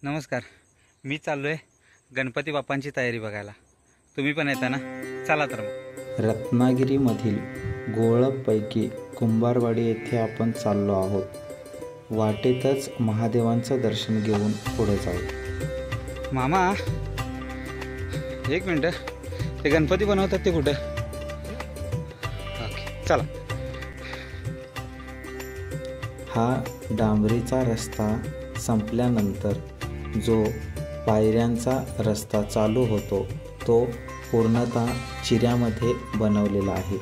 नमस्कार. मी चाललो आहे गणपती बाप्पांची तयारी बघायला. तुम्ही पण येता ना? चला तर मग. रत्नागिरीमधील गोळपैकी कुंभारवाडी येथे आपण चाललो आहोत. वाटेतच महादेवांचं दर्शन घेऊन पुढे जाऊ. मामा, एक मिनटं. ते गणपती बनवतात ते कुठं? ओके, चला. हा डांबरीचा रस्ता संपल्यानंतर जो पायऱ्यांचा रस्ता चालू होतो तो पूर्णतः चिऱ्यामध्ये बनवलेला आहे.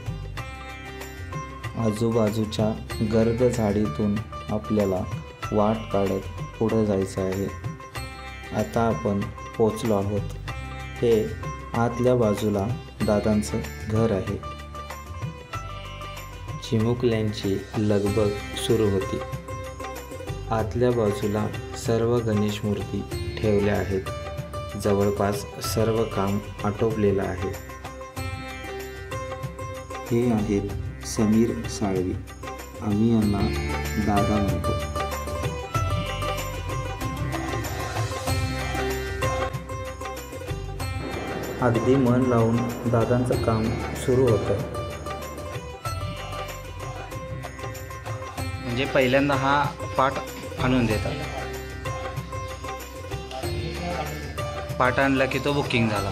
आजूबाजूच्या गर्द झाडीतून आपल्याला वाट काढत पुढे जायचं आहे. आता आपण पोचलो आहोत. हे आतल्या बाजूला दादांचं घर आहे. चिमुकल्यांची लगबग सुरू होती. आतल्या बाजूला सर्व गणेश मूर्ती ठेवल्या आहेत. जवळपास सर्व काम आटोपलेलं आहे. हे आहेत समीर साळवी. आम्ही यांना दादा म्हणतो. अगदी मन लावून दादांचं काम सुरू होतं. म्हणजे पहिल्यांदा हा पाट आणून देतात. पाट आणला की तो बुकिंग झाला.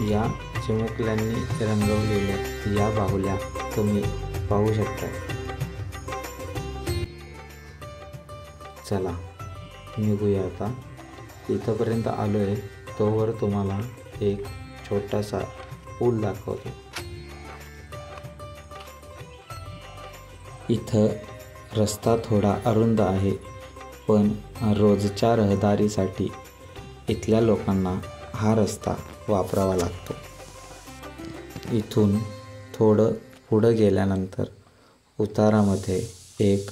या चिमुकल्यांनी रंगवलेल्या या बाहुल्या तुम्ही पाहू शकता. चला निघूया आता. इथंपर्यंत आलो आहे तोवर तुम्हाला एक छोटासा पूल दाखवतो. इथं रस्ता थोडा अरुंद आहे, पण रोजच्या रहदारीसाठी इथल्या लोकांना हा रस्ता वापरावा लागतो. इथून थोडं पुढं गेल्यानंतर उतारामध्ये एक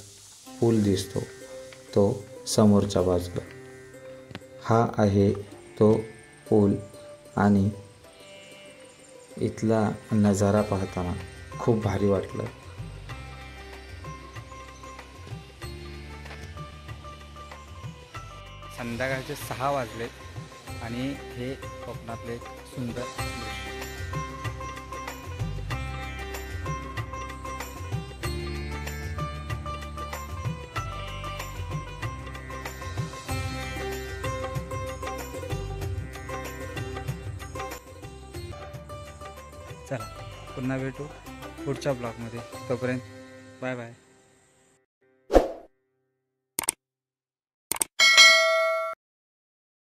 पूल दिसतो, तो समोरच्या बाजूला. हा आहे तो पूल आणि इथला नजारा पाहताना खूप भारी वाटलं. संध्याकाळचे 6 वाजले आणि हे कोकणातले एक सुंदर दृश्य. चला पुन्हा भेटू पुढच्या ब्लॉगमध्ये. तोपर्यंत बाय बाय.